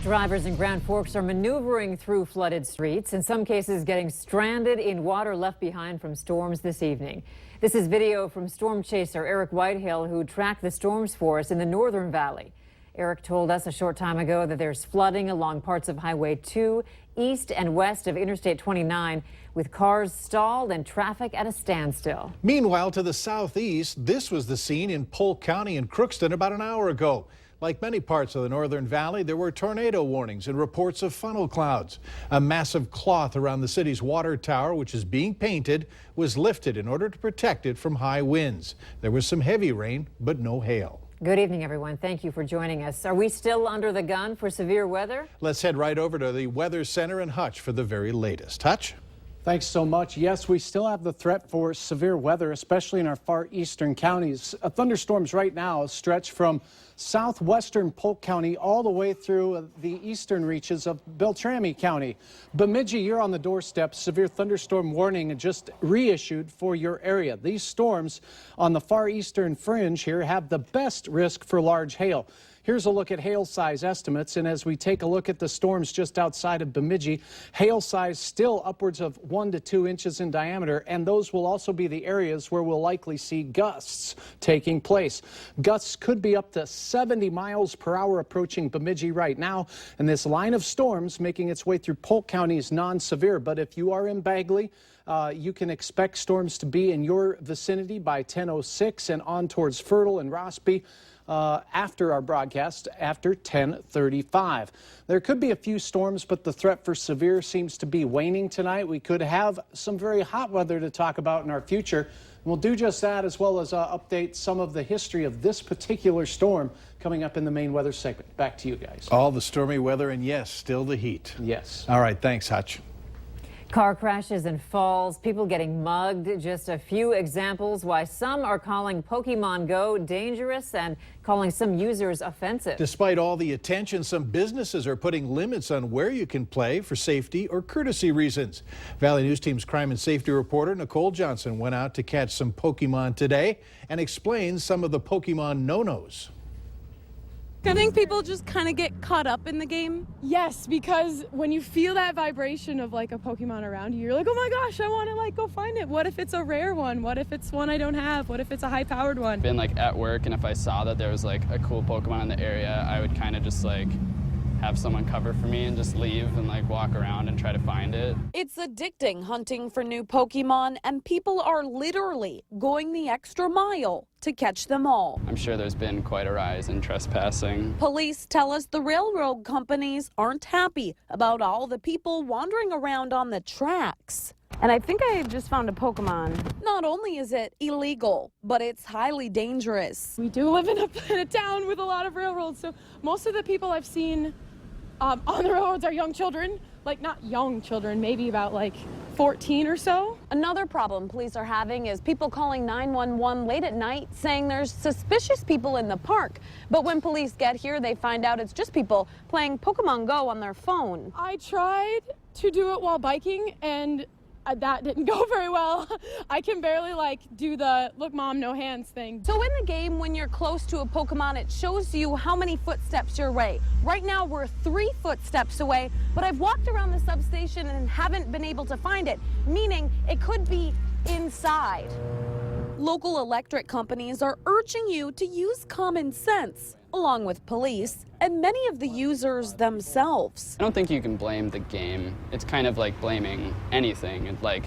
Drivers in Grand Forks are maneuvering through flooded streets, in some cases getting stranded in water left behind from storms this evening. This is video from storm chaser Eric Whitehill, who tracked the storms for us in the Northern Valley. Eric told us a short time ago that there's flooding along parts of Highway 2, east and west of Interstate 29, with cars stalled and traffic at a standstill. Meanwhile, to the southeast, this was the scene in Polk County and Crookston about an hour ago. Like many parts of the Northern Valley, there were tornado warnings and reports of funnel clouds. A massive cloth around the city's water tower, which is being painted, was lifted in order to protect it from high winds. There was some heavy rain, but no hail. Good evening, everyone. Thank you for joining us. Are we still under the gun for severe weather? Let's head right over to the Weather Center in Hutch for the very latest. Hutch? Thanks so much. Yes, we still have the threat for severe weather, especially in our far eastern counties. Thunderstorms right now stretch from southwestern Polk County all the way through the eastern reaches of Beltrami County. Bemidji, you're on the doorstep. Severe thunderstorm warning just reissued for your area. These storms on the far eastern fringe here have the best risk for large hail. Here's a look at hail size estimates, and as we take a look at the storms just outside of Bemidji, hail size still upwards of 1 to 2 inches in diameter, and those will also be the areas where we'll likely see gusts taking place. Gusts could be up to 70 miles per hour approaching Bemidji right now, and this line of storms making its way through Polk County is non-severe, but if you are in Bagley, you can expect storms to be in your vicinity by 10:06 and on towards Fertile and Rossby. After our broadcast, after 10:35. There could be a few storms, but the threat for severe seems to be waning tonight. We could have some very hot weather to talk about in our future. We'll do just that, as well as update some of the history of this particular storm coming up in the main weather segment. Back to you guys. All the stormy weather and, yes, still the heat. Yes. All right, thanks, Hutch. Car crashes and falls, people getting mugged, just a few examples why some are calling Pokemon Go dangerous and calling some users offensive. Despite all the attention, some businesses are putting limits on where you can play for safety or courtesy reasons. Valley News Team's crime and safety reporter Nicole Johnson went out to catch some Pokemon today and explains some of the Pokemon no-nos. I think people just kind of get caught up in the game. Yes, because when you feel that vibration of like a Pokemon around you, you're like, oh my gosh, I want to like go find it. What if it's a rare one? What if it's one I don't have? What if it's a high-powered one? Been like at work, and if I saw that there was like a cool Pokemon in the area, I would kind of just like have someone cover for me and just leave and like walk around and try to find it. It's addicting hunting for new Pokemon, and people are literally going the extra mile to catch them all. I'm sure there's been quite a rise in trespassing. Police tell us the railroad companies aren't happy about all the people wandering around on the tracks. And I think I just found a Pokemon. Not only is it illegal, but it's highly dangerous. We do live in a town with a lot of railroads, so most of the people I've seen on the railroads are young children. Like, not young children, maybe about like 14 or so. Another problem police are having is people calling 911 late at night saying there's suspicious people in the park. But when police get here, they find out it's just people playing Pokemon Go on their phone. I tried to do it while biking, and that didn't go very well. I can barely like do the look mom no hands thing. So in the game, when you're close to a Pokemon, it shows you how many footsteps you're away. Right now we're 3 footsteps away, but I've walked around the substation and haven't been able to find it, meaning it could be inside. Local electric companies are urging you to use common sense, along with police and many of the users themselves. I don't think you can blame the game. It's kind of like blaming anything. It's like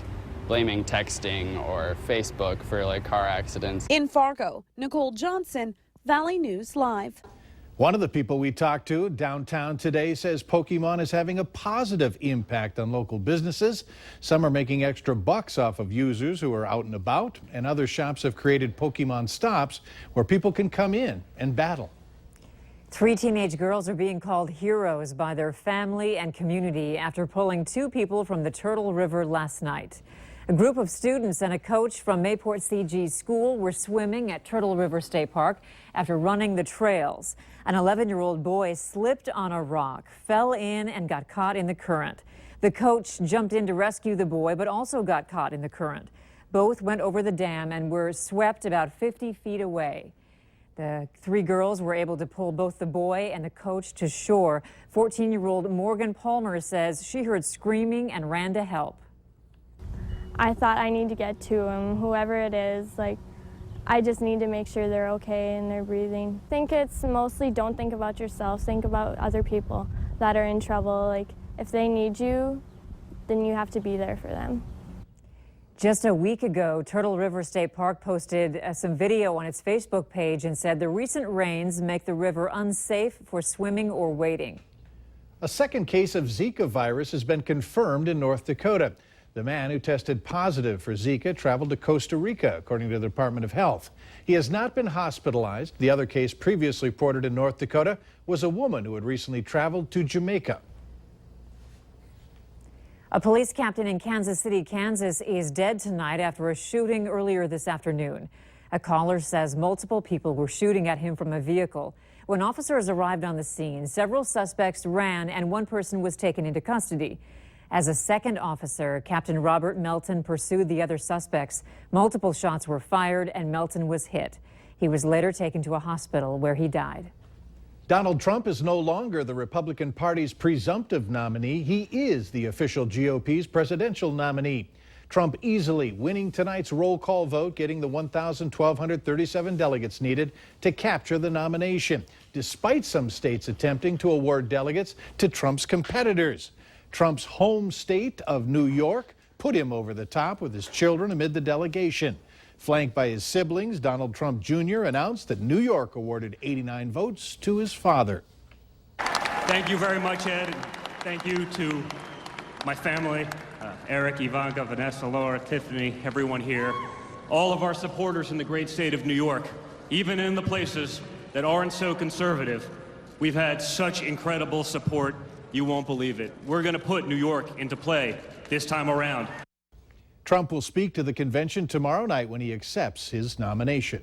blaming texting or Facebook for like car accidents. In Fargo, Nicole Johnson, Valley News Live. One of the people we talked to downtown today says Pokemon is having a positive impact on local businesses. Some are making extra bucks off of users who are out and about, and other shops have created Pokemon stops where people can come in and battle. 3 teenage girls are being called heroes by their family and community after pulling 2 people from the Turtle River last night. A group of students and a coach from Mayport CG School were swimming at Turtle River State Park after running the trails. An 11-year-old boy slipped on a rock, fell in, and got caught in the current. The coach jumped in to rescue the boy, but also got caught in the current. Both went over the dam and were swept about 50 feet away. The 3 girls were able to pull both the boy and the coach to shore. 14-year-old Morgan Palmer says she heard screaming and ran to help. I thought I need to get to him, whoever it is. I just need to make sure they're okay and they're breathing. I think it's mostly don't think about yourself, think about other people that are in trouble. If they need you, then you have to be there for them. Just a week ago, Turtle River State Park posted some video on its Facebook page and said the recent rains make the river unsafe for swimming or wading. A second case of Zika virus has been confirmed in North Dakota. The man who tested positive for Zika traveled to Costa Rica, according to the Department of Health. He has not been hospitalized. The other case previously reported in North Dakota was a woman who had recently traveled to Jamaica. A police captain in Kansas City, Kansas is dead tonight after a shooting earlier this afternoon. A caller says multiple people were shooting at him from a vehicle. When officers arrived on the scene, several suspects ran and one person was taken into custody. As a second officer, Captain Robert Melton pursued the other suspects. Multiple shots were fired and Melton was hit. He was later taken to a hospital where he died. Donald Trump is no longer the Republican Party's presumptive nominee. He is the official GOP's presidential nominee. Trump easily winning tonight's roll call vote, getting the 1,237 delegates needed to capture the nomination, despite some states attempting to award delegates to Trump's competitors. Trump's home state of New York put him over the top with his children amid the delegation. Flanked by his siblings, Donald Trump Jr. announced that New York awarded 89 votes to his father. Thank you very much, Ed. And thank you to my family, Eric, Ivanka, Vanessa, Laura, Tiffany, everyone here, all of our supporters in the great state of New York, even in the places that aren't so conservative. We've had such incredible support. You won't believe it. We're going to put New York into play this time around. Trump will speak to the convention tomorrow night when he accepts his nomination.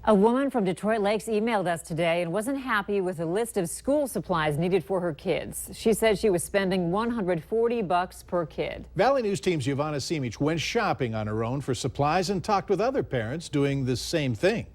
A woman from Detroit Lakes emailed us today and wasn't happy with the list of school supplies needed for her kids. She said she was spending $140 per kid. Valley News Team's Giovanna Simic went shopping on her own for supplies and talked with other parents doing the same thing.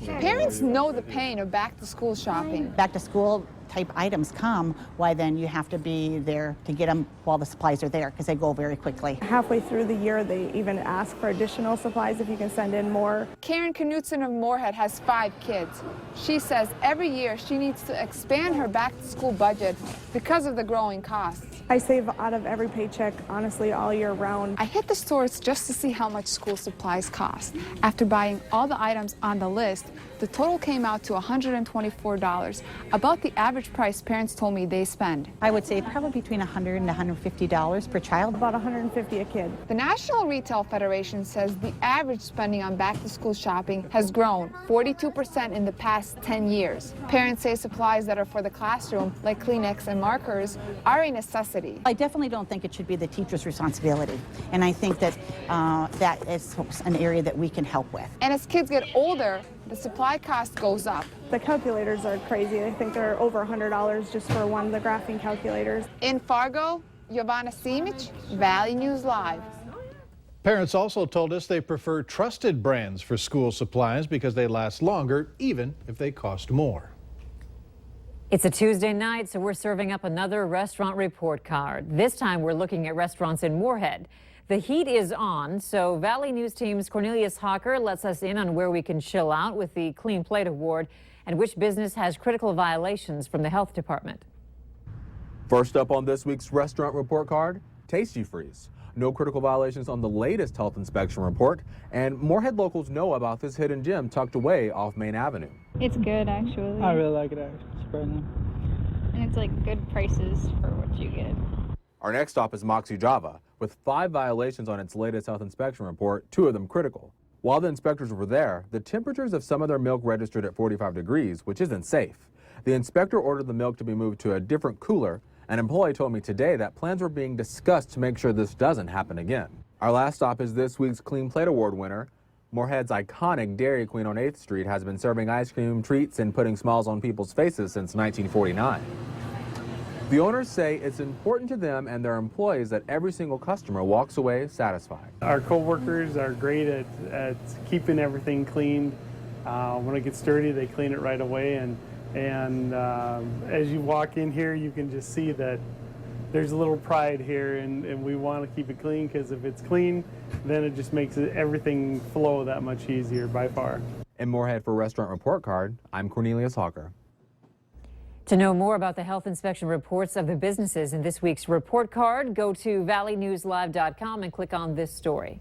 Parents know the pain of back-to-school shopping. Back-to-school type items come, why then you have to be there to get them while the supplies are there because they go very quickly. Halfway through the year, they even ask for additional supplies if you can send in more. Karen Knutson of Moorhead has 5 kids. She says every year she needs to expand her back-to-school budget because of the growing costs. I save out of every paycheck, honestly, all year round. I hit the stores just to see how much school supplies cost. After buying all the items on the list, the total came out to $124, about the average price parents told me they spend. I would say probably between $100 and $150 per child. About $150 a kid. The National Retail Federation says the average spending on back-to-school shopping has grown 42% in the past 10 years. Parents say supplies that are for the classroom, like Kleenex and markers, are a necessity. I definitely don't think it should be the teacher's responsibility, and I think that that is an area that we can help with. And as kids get older, the supply cost goes up. The calculators are crazy. I think they're over $100 just for one of the graphing calculators. In Fargo, Giovanna Simic, Valley News Live. Parents also told us they prefer trusted brands for school supplies because they last longer, even if they cost more. It's a Tuesday night, so we're serving up another restaurant report card. This time we're looking at restaurants in Moorhead. The heat is on, so Valley News Team's Cornelius Hawker lets us in on where we can chill out with the Clean Plate Award and which business has critical violations from the health department. First up on this week's restaurant report card, Tasty Freeze. No critical violations on the latest health inspection report, and Moorhead locals know about this hidden gem tucked away off Main Avenue. It's good, actually. I really like it, actually. And it's like good prices for what you get. Our next stop is Moxie Java, with 5 violations on its latest health inspection report, 2 of them critical. While the inspectors were there, the temperatures of some of their milk registered at 45 degrees, which isn't safe. The inspector ordered the milk to be moved to a different cooler. An employee told me today that plans were being discussed to make sure this doesn't happen again. Our last stop is this week's Clean Plate Award winner. Moorhead's iconic Dairy Queen on 8th Street has been serving ice cream treats and putting smiles on people's faces since 1949. The owners say it's important to them and their employees that every single customer walks away satisfied. Our co-workers are great at keeping everything clean. When it gets dirty, they clean it right away, and as you walk in here, you can just see that there's a little pride here, and we want to keep it clean, because if it's clean, then it just makes everything flow that much easier by far. In Moorhead for Restaurant Report Card, I'm Cornelius Hawker. To know more about the health inspection reports of the businesses in this week's report card, go to valleynewslive.com and click on this story.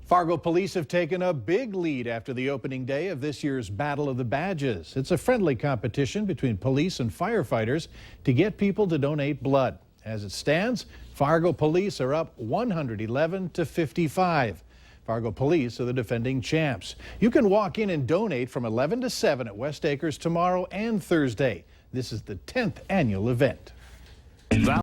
Fargo police have taken a big lead after the opening day of this year's Battle of the Badges. It's a friendly competition between police and firefighters to get people to donate blood. As it stands, Fargo police are up 111 to 55. Fargo police are the defending champs. You can walk in and donate from 11 to 7 at West Acres tomorrow and Thursday. This is the 10th annual event.